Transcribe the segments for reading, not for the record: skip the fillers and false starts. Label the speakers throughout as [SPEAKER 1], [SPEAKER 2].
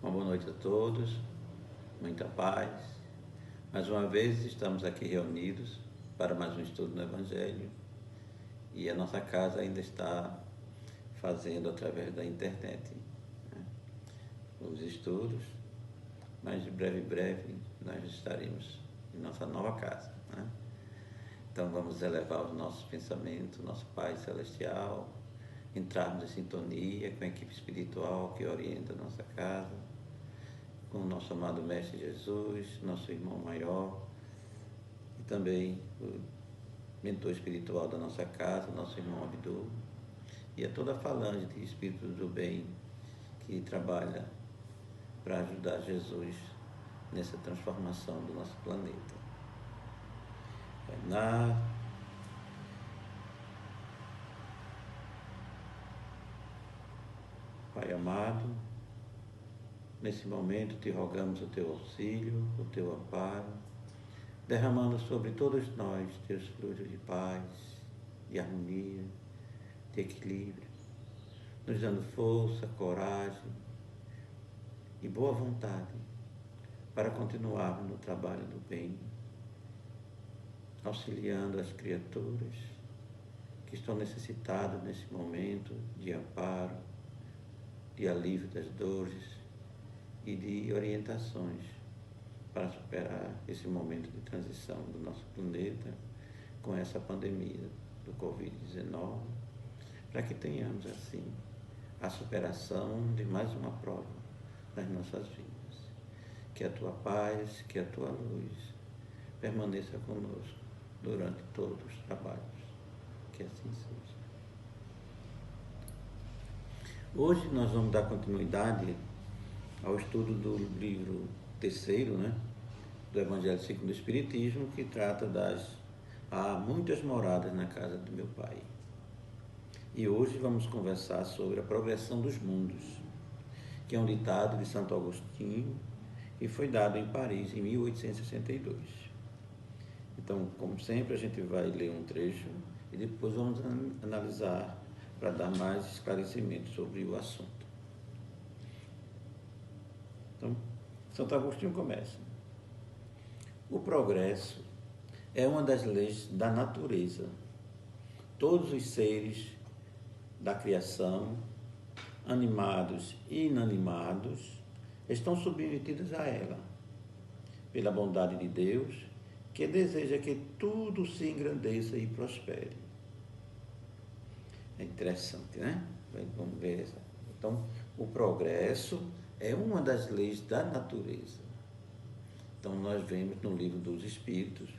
[SPEAKER 1] Uma boa noite a todos, muita paz. Mais uma vez estamos aqui reunidos para mais um estudo no Evangelho e a nossa casa ainda está fazendo através da internet, né, os estudos, mas de breve nós estaremos em nossa nova casa, né? Então vamos elevar os nossos pensamentos, nosso Pai Celestial, entrarmos em sintonia com a equipe espiritual que orienta a nossa casa, com o nosso amado Mestre Jesus, nosso irmão maior, e também o mentor espiritual da nossa casa, nosso irmão Abdul, e a toda a falange de espíritos do bem que trabalha para ajudar Jesus nessa transformação do nosso planeta. Pai amado, nesse momento te rogamos o teu auxílio, o teu amparo, derramando sobre todos nós teus fluidos de paz, de harmonia, de equilíbrio, nos dando força, coragem e boa vontade para continuarmos no trabalho do bem, auxiliando as criaturas que estão necessitadas nesse momento de amparo, de alívio das dores e de orientações para superar esse momento de transição do nosso planeta com essa pandemia do Covid-19, para que tenhamos assim a superação de mais uma prova nas nossas vidas. Que a tua paz, que a tua luz permaneça conosco durante todos os trabalhos. Que assim seja. Hoje nós vamos dar continuidade ao estudo do livro terceiro, né, do Evangelho segundo o Espiritismo, que trata há muitas moradas na casa do meu Pai. E hoje vamos conversar sobre a progressão dos mundos, que é um ditado de Santo Agostinho e foi dado em Paris em 1862. Então, como sempre, a gente vai ler um trecho e depois vamos analisar para dar mais esclarecimentos sobre o assunto. Então, Santo Agostinho começa. O progresso é uma das leis da natureza. Todos os seres da criação, animados e inanimados, estão submetidos a ela, pela bondade de Deus, que deseja que tudo se engrandeça e prospere. É interessante, né? Vamos ver. Então, o progresso é uma das leis da natureza. Então, nós vemos no livro dos Espíritos,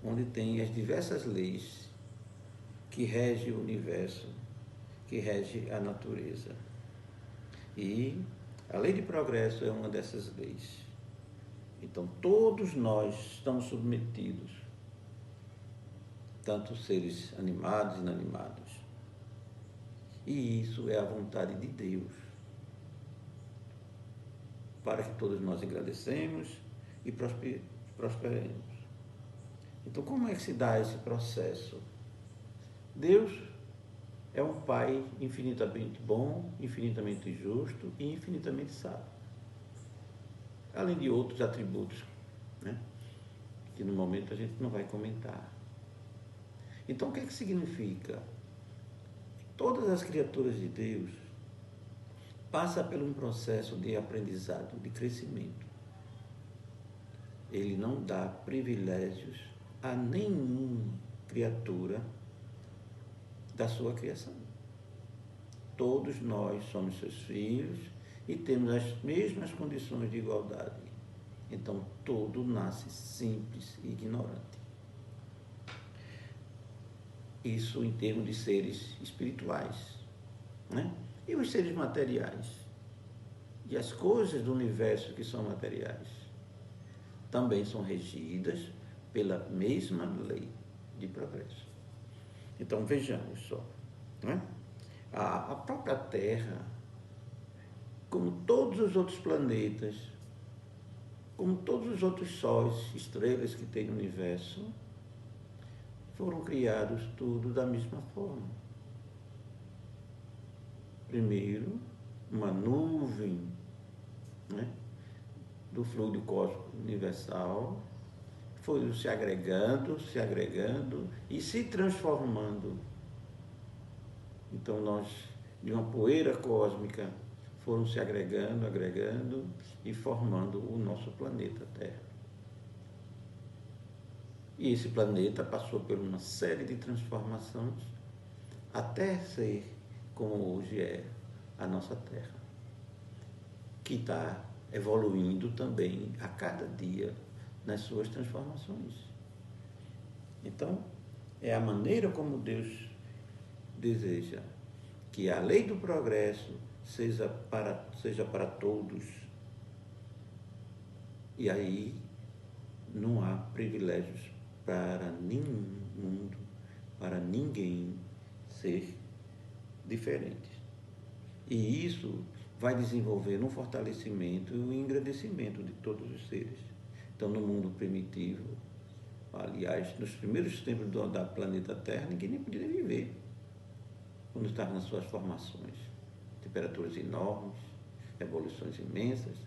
[SPEAKER 1] onde tem as diversas leis que regem o universo, que regem a natureza. E a lei de progresso é uma dessas leis. Então, todos nós estamos submetidos, tanto seres animados e inanimados. E isso é a vontade de Deus, para que todos nós engrandecemos e prosperemos. Então, como é que se dá esse processo? Deus é um Pai infinitamente bom, infinitamente justo e infinitamente sábio. Além de outros atributos, né, que no momento a gente não vai comentar. Então, o que é que significa? Todas as criaturas de Deus passam por um processo de aprendizado, de crescimento. Ele não dá privilégios a nenhuma criatura da sua criação. Todos nós somos seus filhos e temos as mesmas condições de igualdade. Então, todo nasce simples e ignorante. Isso em termos de seres espirituais, né? E os seres materiais? E as coisas do universo que são materiais também são regidas pela mesma lei de progresso. Então, vejamos só, né? A própria Terra, como todos os outros planetas, como todos os outros sóis, estrelas que tem no universo, foram criados tudo da mesma forma. Primeiro, uma nuvem, né, do fluido cósmico universal, foi se agregando e se transformando. Então nós, de uma poeira cósmica, foram se agregando e formando o nosso planeta Terra. E esse planeta passou por uma série de transformações até ser como hoje é a nossa Terra, que está evoluindo também a cada dia nas suas transformações. Então, é a maneira como Deus deseja que a lei do progresso seja para todos. E aí não há privilégios para nenhum mundo, para ninguém ser diferente. E isso vai desenvolver um fortalecimento e um engrandecimento de todos os seres. Então, no mundo primitivo, aliás, nos primeiros tempos da planeta Terra, ninguém nem podia viver quando estava nas suas formações. Temperaturas enormes, evoluções imensas,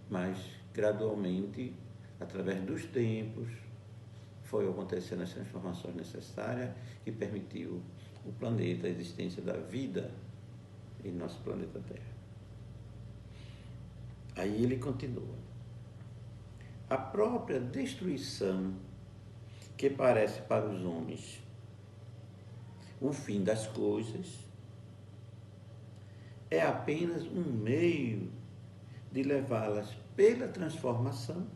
[SPEAKER 1] mas gradualmente, através dos tempos, foi acontecendo as transformações necessárias que permitiu o planeta, a existência da vida em nosso planeta Terra. Aí ele continua. A própria destruição que parece para os homens o fim das coisas é apenas um meio de levá-las pela transformação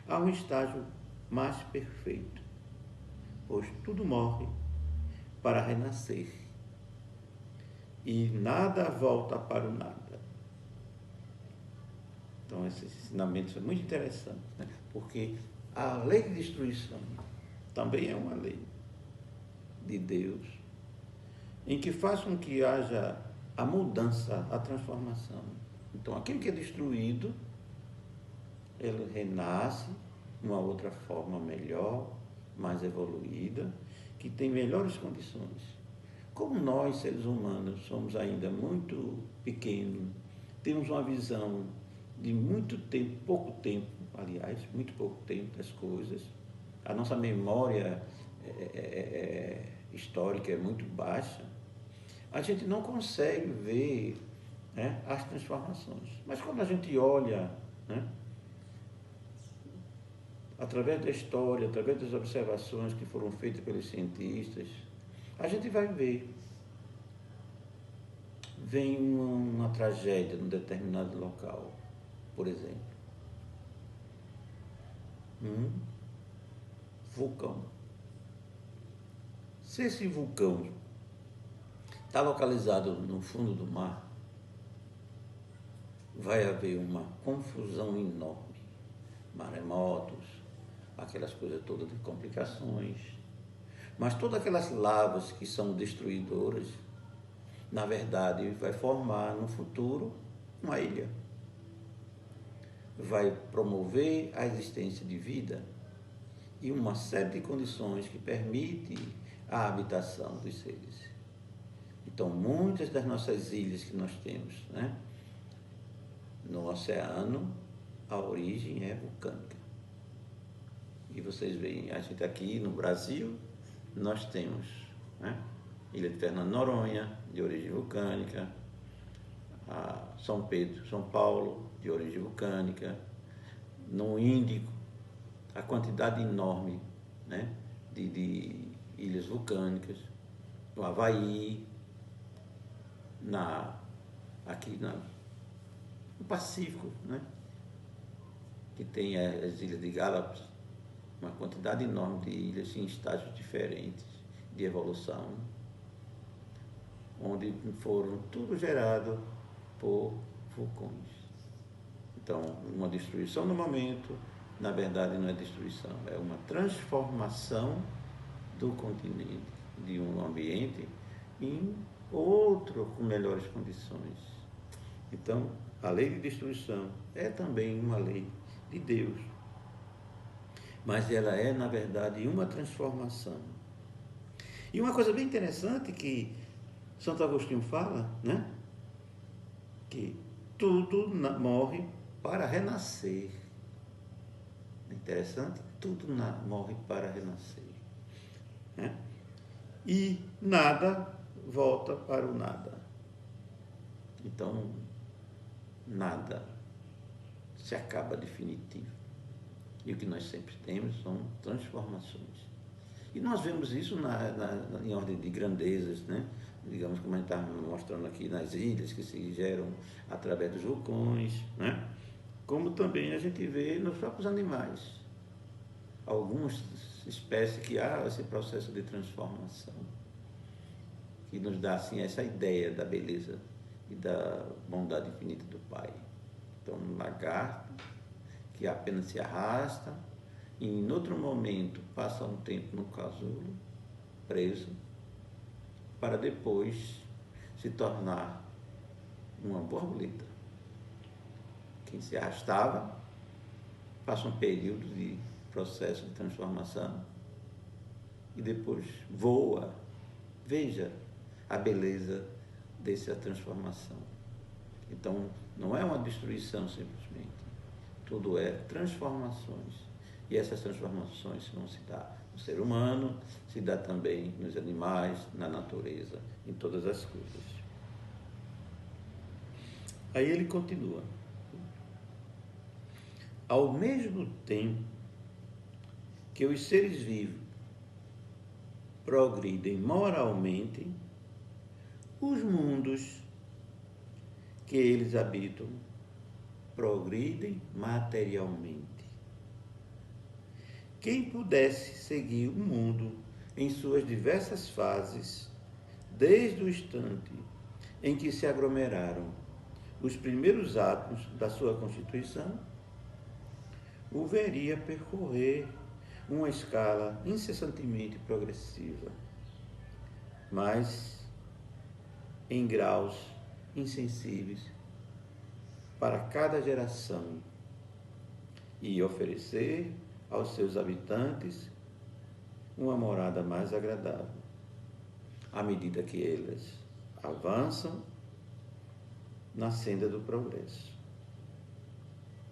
[SPEAKER 1] a um estágio mais perfeito, pois tudo morre para renascer e nada volta para o nada. Então, esse ensinamento é muito interessante, né? Porque a lei de destruição também é uma lei de Deus, em que faz com que haja a mudança, a transformação. Então, aquilo que é destruído, ele renasce uma outra forma melhor, mais evoluída, que tem melhores condições. Como nós, seres humanos, somos ainda muito pequenos, temos uma visão de muito tempo, muito pouco tempo das coisas, a nossa memória histórica é muito baixa, a gente não consegue ver, né, as transformações. Mas quando a gente olha, né, através da história, através das observações que foram feitas pelos cientistas, a gente vai ver. Vem uma tragédia num determinado local, por exemplo. Um vulcão. Se esse vulcão está localizado no fundo do mar, vai haver uma confusão enorme. Maremotos, aquelas coisas todas de complicações. Mas todas aquelas lavas que são destruidoras, na verdade, vai formar no futuro uma ilha. Vai promover a existência de vida e uma série de condições que permitem a habitação dos seres. Então, muitas das nossas ilhas que nós temos, né, no oceano, a origem é vulcânica. E vocês veem, a gente aqui no Brasil, nós temos, né, Ilha de Fernando de Noronha, de origem vulcânica, a São Pedro, São Paulo, de origem vulcânica, no Índico, a quantidade enorme, né, de ilhas vulcânicas, no Havaí, aqui no Pacífico, né, que tem as ilhas de Galápagos, uma quantidade enorme de ilhas em estágios diferentes de evolução, onde foram tudo gerado por vulcões. Então, uma destruição no momento, na verdade, não é destruição, é uma transformação do continente, de um ambiente em outro com melhores condições. Então, a lei de destruição é também uma lei de Deus, mas ela é, na verdade, uma transformação. E uma coisa bem interessante que Santo Agostinho fala, né? Que tudo morre para renascer. É interessante? Tudo morre para renascer. Né? E nada volta para o nada. Então, nada se acaba definitivo. E o que nós sempre temos são transformações. E nós vemos isso em ordem de grandezas, né? Digamos, como a gente está mostrando aqui nas ilhas, que se geram através dos vulcões, né? Como também a gente vê nos próprios animais. Algumas espécies que há esse processo de transformação, que nos dá assim, essa ideia da beleza e da bondade infinita do Pai. Então, um lagarto que apenas se arrasta, e em outro momento passa um tempo no casulo, preso, para depois se tornar uma borboleta. Quem se arrastava passa um período de processo de transformação e depois voa. Veja a beleza dessa transformação. Então, não é uma destruição simplesmente. Tudo é transformações. E essas transformações vão se dar no ser humano, se dá também nos animais, na natureza, em todas as coisas. Aí ele continua. Ao mesmo tempo que os seres vivos progridem moralmente, os mundos que eles habitam progridem materialmente. Quem pudesse seguir o mundo em suas diversas fases, desde o instante em que se aglomeraram os primeiros átomos da sua constituição, o veria percorrer uma escala incessantemente progressiva, mas em graus insensíveis para cada geração, e oferecer aos seus habitantes uma morada mais agradável, à medida que eles avançam na senda do progresso.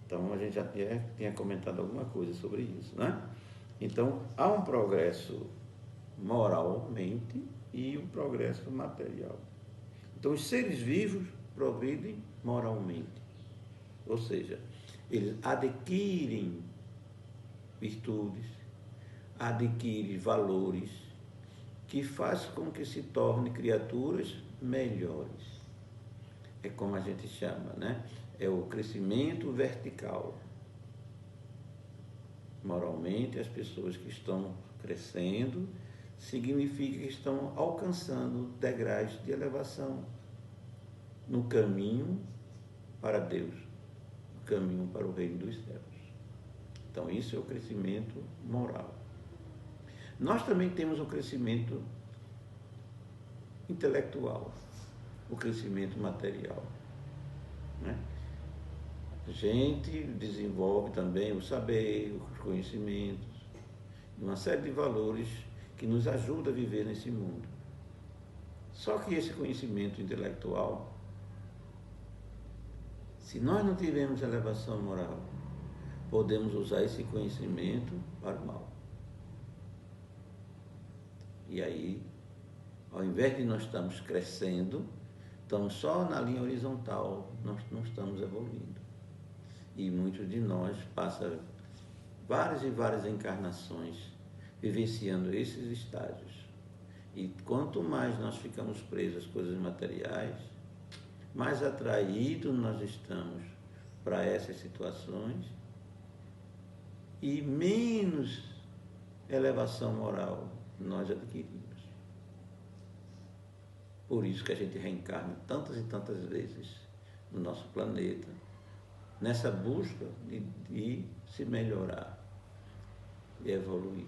[SPEAKER 1] Então, a gente já tinha comentado alguma coisa sobre isso, né? Então, há um progresso moralmente e um progresso material. Então, os seres vivos progridem moralmente, ou seja, eles adquirem virtudes, adquirem valores que faz com que se tornem criaturas melhores. É como a gente chama, né? É o crescimento vertical. Moralmente, as pessoas que estão crescendo significa que estão alcançando degraus de elevação no caminho para Deus, no caminho para o reino dos céus. Então, isso é o crescimento moral. Nós também temos o crescimento intelectual, o crescimento material, né? A gente desenvolve também o saber, os conhecimentos, uma série de valores que nos ajudam a viver nesse mundo. Só que esse conhecimento intelectual, se nós não tivermos elevação moral, podemos usar esse conhecimento para o mal. E aí, ao invés de nós estarmos crescendo, estamos só na linha horizontal, nós não estamos evoluindo. E muitos de nós passam várias e várias encarnações vivenciando esses estágios. E quanto mais nós ficamos presos às coisas materiais, mais atraídos nós estamos para essas situações e menos elevação moral nós adquirimos. Por isso que a gente reencarna tantas e tantas vezes no nosso planeta, nessa busca de se melhorar e evoluir,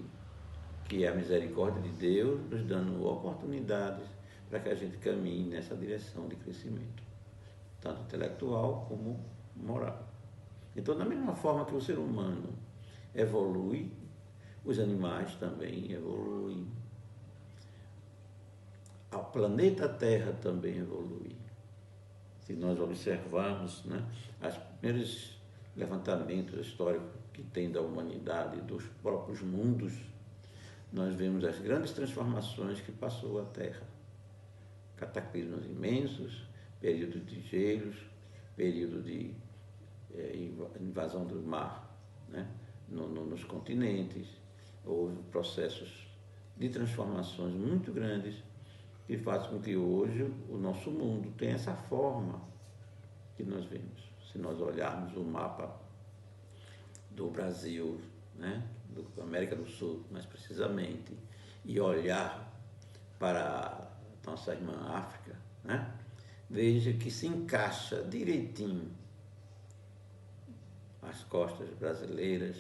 [SPEAKER 1] que é a misericórdia de Deus nos dando oportunidades para que a gente caminhe nessa direção de crescimento, tanto intelectual como moral. Então, da mesma forma que o ser humano evolui, os animais também evoluem, o planeta Terra também evolui. Se nós observarmos, né, as primeiras levantamento histórico que tem da humanidade, dos próprios mundos, nós vemos as grandes transformações que passou a Terra. Cataclismos imensos, período de gelos, período de invasão do mar, né? Nos continentes. Houve processos de transformações muito grandes que fazem com que hoje o nosso mundo tenha essa forma que nós vemos. Se nós olharmos o mapa do Brasil, né, da América do Sul, mais precisamente, e olhar para a nossa irmã África, né, veja que se encaixa direitinho as costas brasileiras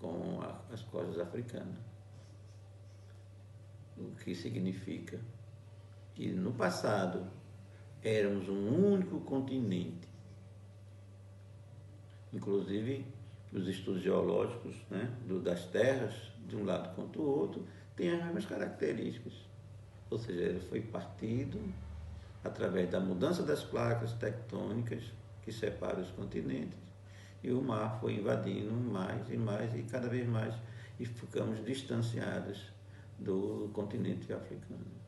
[SPEAKER 1] com as costas africanas. O que significa que no passado éramos um único continente. Inclusive, os estudos geológicos, né, das terras, de um lado quanto o outro, têm as mesmas características. Ou seja, ele foi partido através da mudança das placas tectônicas que separam os continentes, e o mar foi invadindo mais e mais, e cada vez mais, e ficamos distanciados do continente africano.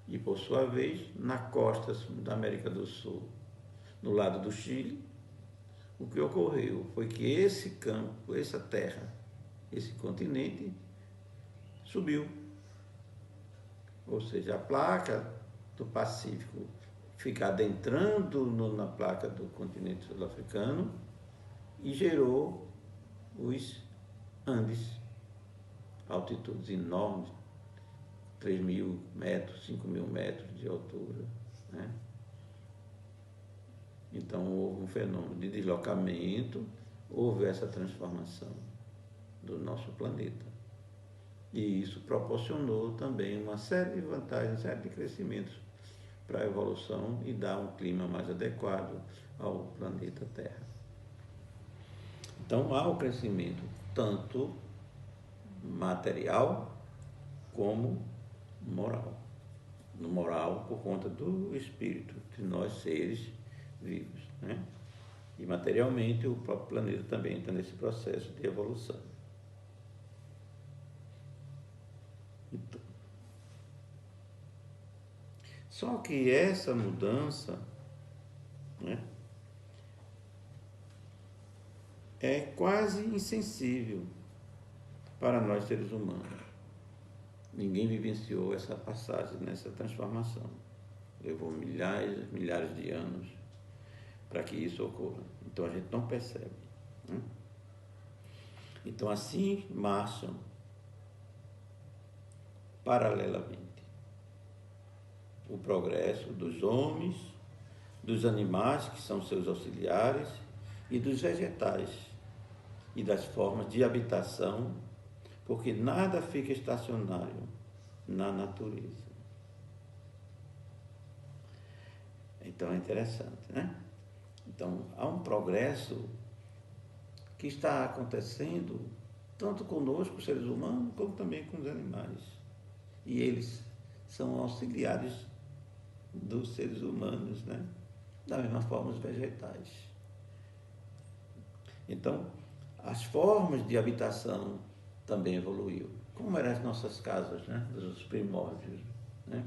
[SPEAKER 1] E, por sua vez, na costa da América do Sul, no lado do Chile, o que ocorreu foi que esse campo, essa terra, esse continente subiu. Ou seja, a placa do Pacífico fica adentrando na placa do continente sul-africano e gerou os Andes, altitudes enormes, 3.000 metros, 5.000 metros de altura, né? Então, houve um fenômeno de deslocamento, houve essa transformação do nosso planeta. E isso proporcionou também uma série de vantagens, uma série de crescimentos para a evolução e dar um clima mais adequado ao planeta Terra. Então, há o crescimento tanto material como moral. No moral, por conta do espírito de nós seres vivos, né? E materialmente o próprio planeta também está nesse processo de evolução. Então, só que essa mudança, né, é quase insensível para nós seres humanos. Ninguém vivenciou essa passagem, nessa transformação. Levou milhares de anos para que isso ocorra. Então a gente não percebe, né? Então assim marcham paralelamente o progresso dos homens, dos animais, que são seus auxiliares, e dos vegetais, e das formas de habitação, porque nada fica estacionário na natureza. Então é interessante, né? Então há um progresso que está acontecendo tanto conosco, os seres humanos, como também com os animais. E eles são auxiliares dos seres humanos, né? Da mesma forma os vegetais. Então, as formas de habitação também evoluiu. Como eram as nossas casas, né? Dos primórdios, né?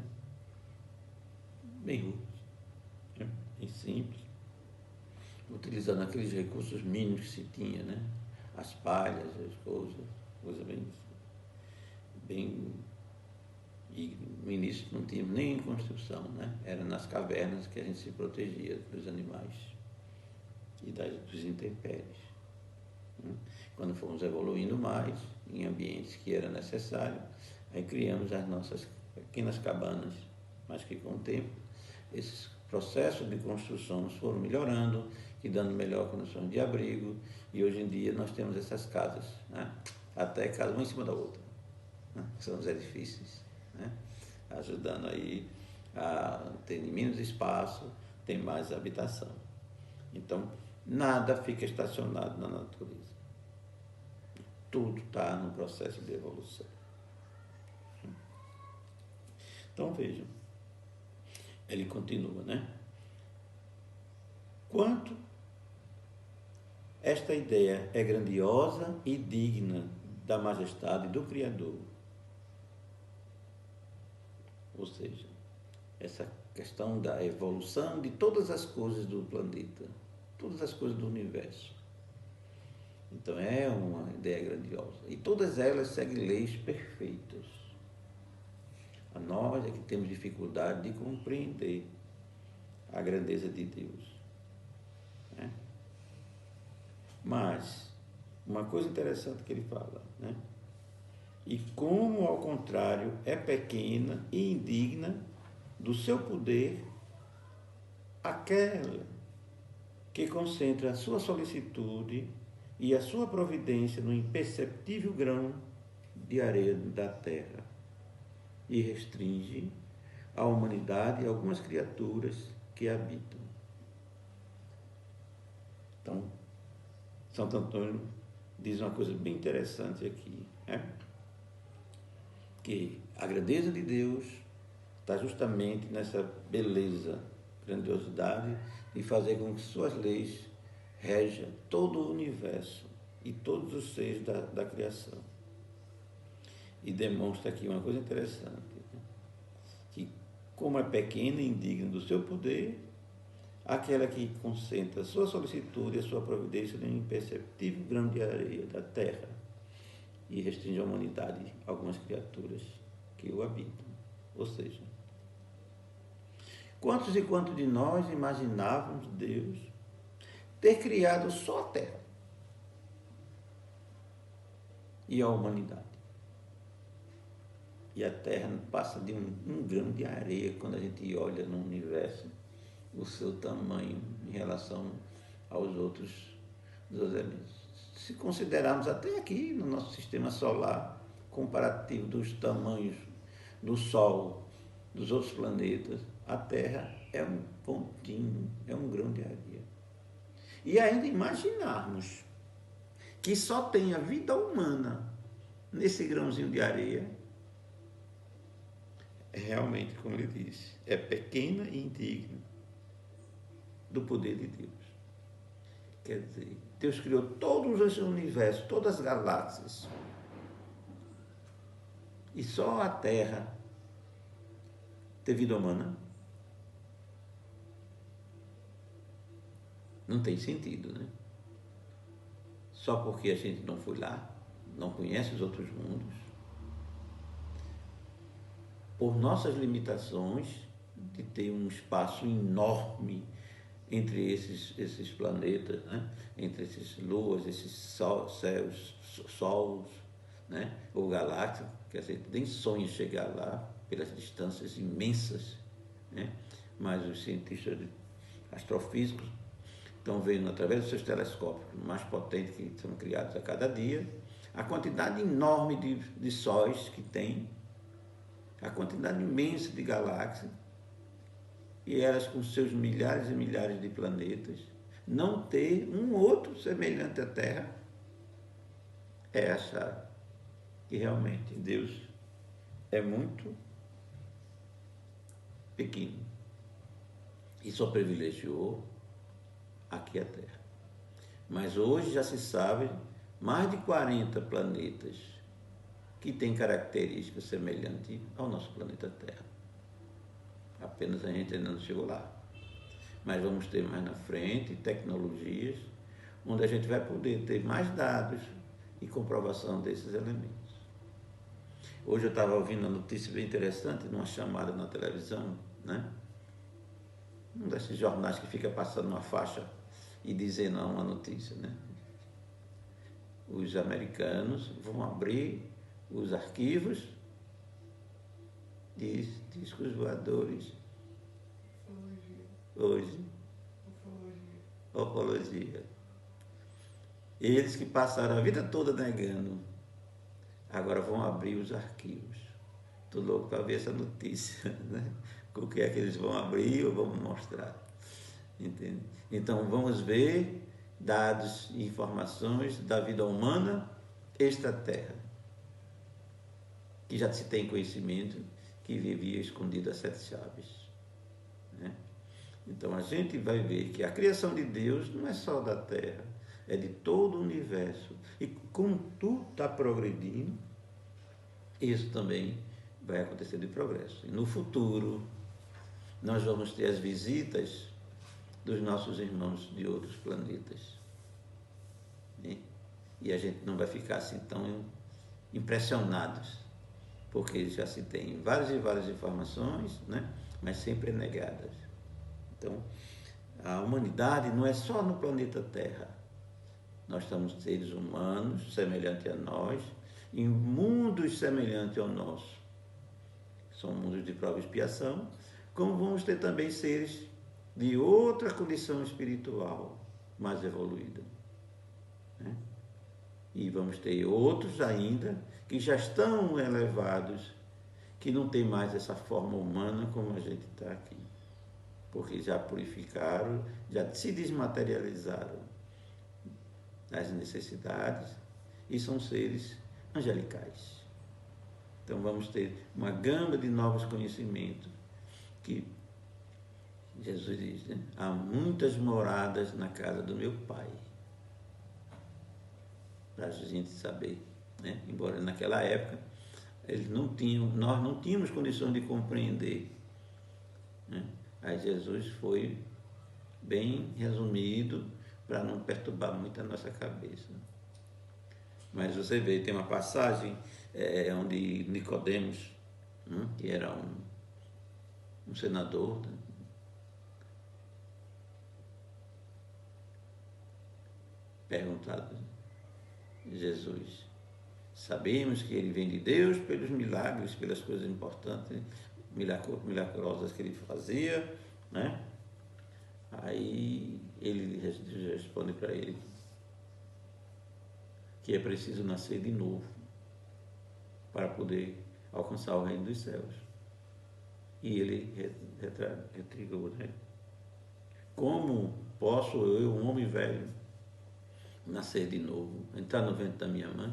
[SPEAKER 1] Bem rústicas, né? Bem simples, utilizando aqueles recursos mínimos que se tinha, né? As palhas, as coisas bem. E no início não tínhamos nem construção, né? Era nas cavernas que a gente se protegia dos animais e dos intempéries, né? Quando fomos evoluindo mais, em ambientes que era necessário, aí criamos as nossas pequenas cabanas, mas que com o tempo esses processos de construção nos foram melhorando e dando melhor condições de abrigo, e hoje em dia nós temos essas casas, né? Até casa uma em cima da outra, né? São os edifícios, né? Ajudando aí a ter menos espaço, tem mais habitação. Então, nada fica estacionado na natureza. Tudo está no processo de evolução. Então, vejam, ele continua, né? Quanto Esta ideia é grandiosa e digna da majestade do Criador. Ou seja, essa questão da evolução de todas as coisas do planeta, todas as coisas do universo. Então é uma ideia grandiosa. E todas elas seguem leis perfeitas. A nós é que temos dificuldade de compreender a grandeza de Deus. Né? Mas, uma coisa interessante que ele fala, né? E como, ao contrário, é pequena e indigna do seu poder aquela que concentra a sua solicitude e a sua providência no imperceptível grão de areia da terra e restringe a humanidade e algumas criaturas que a habitam. Então, Santo Antônio diz uma coisa bem interessante aqui, né? Que a grandeza de Deus está justamente nessa beleza, grandiosidade de fazer com que suas leis rejam todo o universo e todos os seres da criação. E demonstra aqui uma coisa interessante, né? Que como é pequena e indigna do seu poder, aquela que concentra a sua solicitude e a sua providência no imperceptível grão de areia da terra e restringe a humanidade a algumas criaturas que o habitam. Ou seja, quantos e quantos de nós imaginávamos Deus ter criado só a terra e a humanidade? E a terra passa de um grão de areia quando a gente olha no universo, o seu tamanho em relação aos outros dos elementos. Se considerarmos até aqui no nosso sistema solar, comparativo dos tamanhos do Sol, dos outros planetas, a Terra é um pontinho, é um grão de areia. E ainda imaginarmos que só tem a vida humana nesse grãozinho de areia, realmente, como ele disse, é pequena e indigna do poder de Deus. Quer dizer, Deus criou todos os universos, todas as galáxias. E só a Terra tem vida humana? Não tem sentido, né? Só porque a gente não foi lá, não conhece os outros mundos, por nossas limitações de ter um espaço enorme entre esses planetas, né? Entre essas luas, esses céus, sols, né? Ou galáxias, que a gente nem sonha chegar lá pelas distâncias imensas, né? Mas os cientistas astrofísicos estão vendo através dos seus telescópios mais potentes que são criados a cada dia, a quantidade enorme de sóis que tem, a quantidade imensa de galáxias, e elas com seus milhares e milhares de planetas, não ter um outro semelhante à Terra, é achar que realmente Deus é muito pequeno e só privilegiou aqui a Terra. Mas hoje já se sabe mais de 40 planetas que têm características semelhantes ao nosso planeta Terra. Apenas a gente ainda não chegou lá. Mas vamos ter mais na frente tecnologias onde a gente vai poder ter mais dados e comprovação desses elementos. Hoje eu estava ouvindo uma notícia bem interessante numa chamada na televisão, né? Um desses jornais que fica passando uma faixa e dizendo uma notícia, né? Os americanos vão abrir os arquivos de discos voadores hoje. Ufologia. Eles que passaram a vida toda negando, agora vão abrir os arquivos. Estou louco para ver essa notícia, né? O que é que eles vão abrir ou vão mostrar. Entende? Então vamos ver dados e informações da vida humana extraterra, que já se tem conhecimento que vivia escondido a 7 chaves. Né? Então a gente vai ver que a criação de Deus não é só da terra, é de todo o universo. E como tudo está progredindo, isso também vai acontecer de progresso. E no futuro, nós vamos ter as visitas dos nossos irmãos de outros planetas. Né? E a gente não vai ficar assim tão impressionados, porque já se tem várias e várias informações, né? Mas sempre negadas. Então, a humanidade não é só no planeta Terra. Nós somos seres humanos, semelhantes a nós, em mundos semelhantes ao nosso. São mundos de prova e expiação, como vamos ter também seres de outra condição espiritual mais evoluída. Né? E vamos ter outros ainda que já estão elevados, que não tem mais essa forma humana como a gente está aqui. Porque já purificaram, já se desmaterializaram das necessidades e são seres angelicais. Então vamos ter uma gama de novos conhecimentos que Jesus diz, né? Há muitas moradas na casa do meu Pai. Para a gente saber, né? Embora naquela época nós não tínhamos condições de compreender, né? Aí Jesus foi bem resumido para não perturbar muito a nossa cabeça. Mas você vê, tem uma passagem onde Nicodemos, que era um senador, né? Perguntado a Jesus, sabemos que ele vem de Deus pelos milagres, pelas coisas importantes, né? Milagrosas que ele fazia, né? Aí ele responde para ele que é preciso nascer de novo para poder alcançar o reino dos céus. E ele retrigou, né? Como posso eu, um homem velho, nascer de novo, entrar no ventre da minha mãe?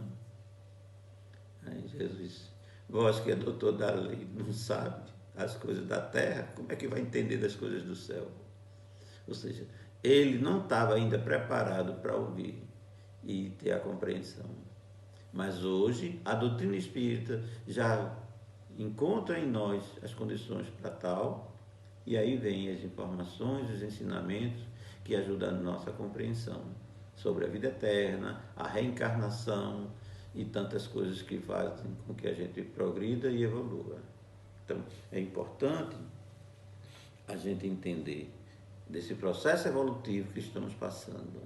[SPEAKER 1] Aí Jesus, vós que é doutor da lei, não sabe as coisas da terra, como é que vai entender das coisas do céu? Ou seja, ele não estava ainda preparado para ouvir e ter a compreensão. Mas hoje a doutrina espírita já encontra em nós as condições para tal, e aí vem as informações, os ensinamentos que ajudam a nossa compreensão sobre a vida eterna, a reencarnação e tantas coisas que fazem com que a gente progrida e evolua. Então, é importante a gente entender desse processo evolutivo que estamos passando,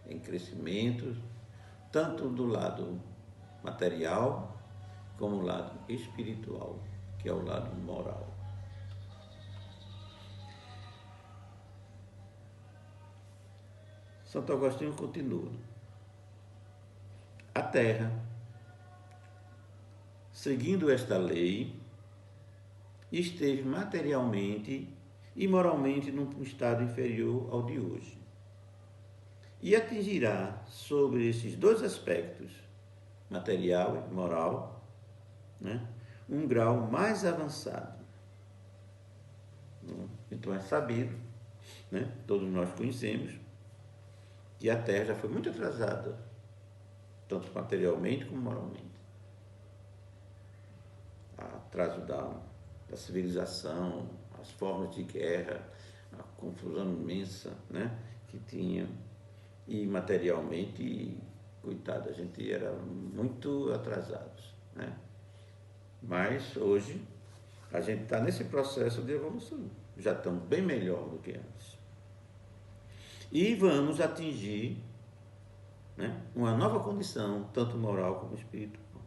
[SPEAKER 1] em crescimento, tanto do lado material, como o lado espiritual, que é o lado moral. Santo Agostinho continua. A Terra, seguindo esta lei, esteve materialmente e moralmente num estado inferior ao de hoje. E atingirá sobre esses dois aspectos, material e moral, né, um grau mais avançado. Então é sabido, né, todos nós conhecemos, que a Terra já foi muito atrasada, tanto materialmente como moralmente. Atraso da civilização, as formas de guerra, a confusão imensa, né, que tinha, e materialmente, coitado, a gente era muito atrasados, né? Mas hoje a gente está nesse processo de evolução, já estamos bem melhor do que antes. E vamos atingir, né, uma nova condição, tanto moral como espiritual.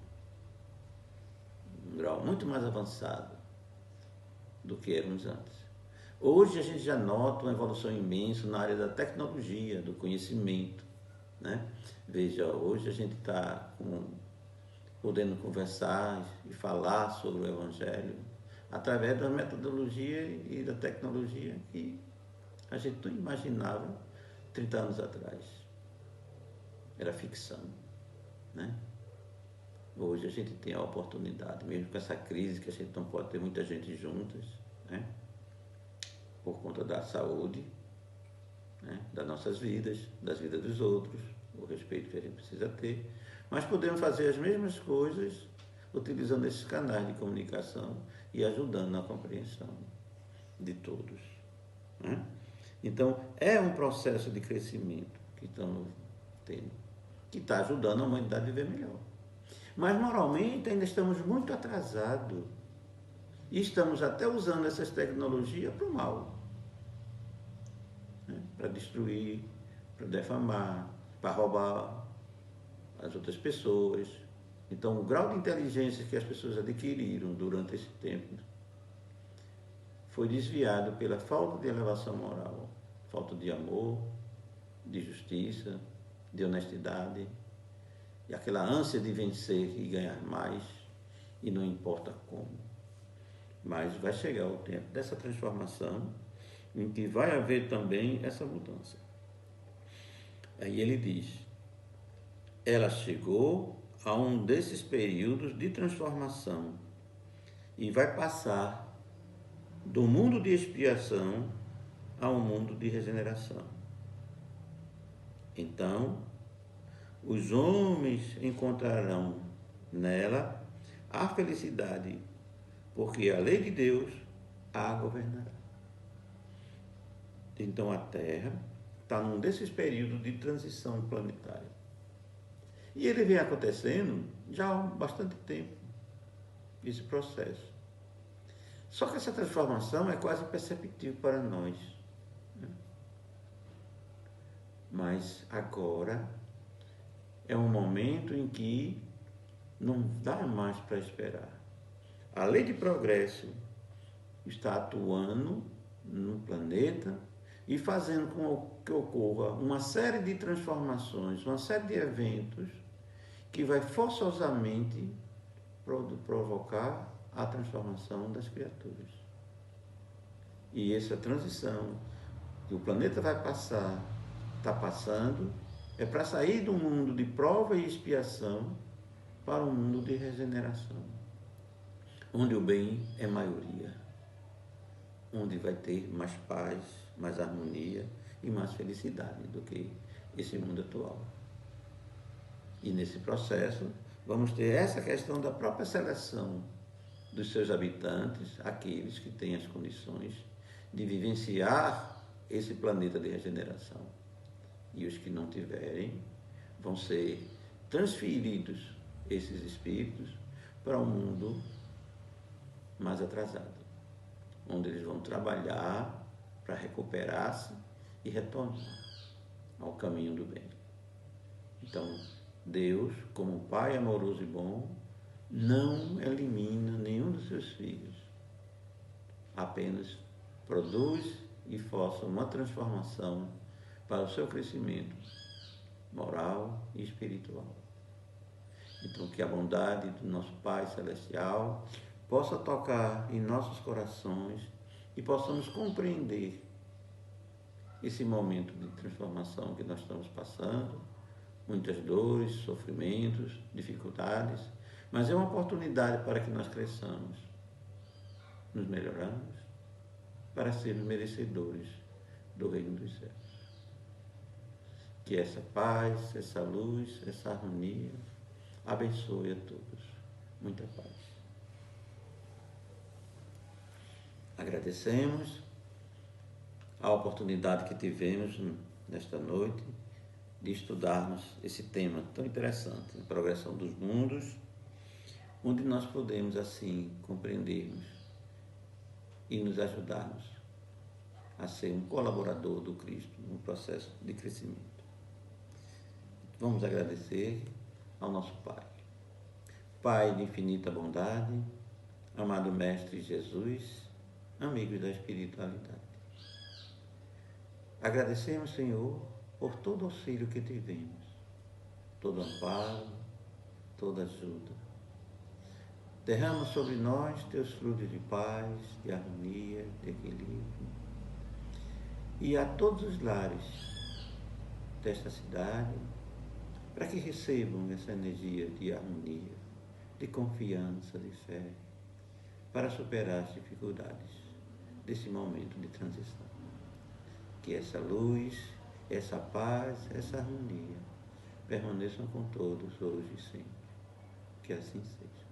[SPEAKER 1] Um grau muito mais avançado do que éramos antes. Hoje a gente já nota uma evolução imensa na área da tecnologia, do conhecimento, né? Veja, hoje a gente está podendo conversar e falar sobre o Evangelho através da metodologia e da tecnologia que a gente não imaginava 30 anos atrás. Era ficção, né? Hoje a gente tem a oportunidade, mesmo com essa crise que a gente não pode ter muita gente juntas, né? Por conta da saúde, né, das nossas vidas, das vidas dos outros, o respeito que a gente precisa ter, mas podemos fazer as mesmas coisas utilizando esses canais de comunicação e ajudando na compreensão de todos, né? Então, é um processo de crescimento que estamos tendo, que está ajudando a humanidade a viver melhor. Mas, moralmente, ainda estamos muito atrasados e estamos até usando essas tecnologias para o mal, né? Para destruir, para defamar, para roubar as outras pessoas. Então, o grau de inteligência que as pessoas adquiriram durante esse tempo foi desviado pela falta de elevação moral, falta de amor, de justiça, de honestidade, e aquela ânsia de vencer e ganhar mais, e não importa como. Mas vai chegar o tempo dessa transformação, em que vai haver também essa mudança. Aí ele diz, ela chegou a um desses períodos de transformação e vai passar do mundo de expiação a um mundo de regeneração. Então, os homens encontrarão nela a felicidade, porque a lei de Deus a governará. Então, a Terra está num desses períodos de transição planetária. E ele vem acontecendo já há bastante tempo, esse processo. Só que essa transformação é quase perceptível para nós, né? Mas agora é um momento em que não dá mais para esperar. A lei de progresso está atuando no planeta e fazendo com que ocorra uma série de transformações, uma série de eventos que vai forçosamente provocar a transformação das criaturas. E essa transição que o planeta vai passar, está passando, é para sair do mundo de prova e expiação para um mundo de regeneração, onde o bem é maioria, onde vai ter mais paz, mais harmonia e mais felicidade do que esse mundo atual. E nesse processo vamos ter essa questão da própria seleção dos seus habitantes, aqueles que têm as condições de vivenciar esse planeta de regeneração. E os que não tiverem vão ser transferidos, esses espíritos, para um mundo mais atrasado, onde eles vão trabalhar para recuperar-se e retornar ao caminho do bem. Então, Deus, como Pai amoroso e bom, não elimina nenhum dos seus filhos, apenas produz e força uma transformação para o seu crescimento moral e espiritual. Então, que a bondade do nosso Pai Celestial possa tocar em nossos corações e possamos compreender esse momento de transformação que nós estamos passando, muitas dores, sofrimentos, dificuldades, mas é uma oportunidade para que nós cresçamos, nos melhoramos, para sermos merecedores do reino dos céus. Que essa paz, essa luz, essa harmonia abençoe a todos. Muita paz. Agradecemos a oportunidade que tivemos nesta noite de estudarmos esse tema tão interessante, a progressão dos mundos, onde nós podemos assim compreendermos e nos ajudarmos a ser um colaborador do Cristo no processo de crescimento. Vamos agradecer ao nosso Pai. Pai de infinita bondade, amado Mestre Jesus, amigos da espiritualidade. Agradecemos, Senhor, por todo auxílio que tivemos, todo amparo, toda ajuda. Derrama sobre nós teus frutos de paz, de harmonia, de equilíbrio. E a todos os lares desta cidade, para que recebam essa energia de harmonia, de confiança, de fé, para superar as dificuldades desse momento de transição. Que essa luz, essa paz, essa harmonia permaneçam com todos hoje e sempre. Que assim seja.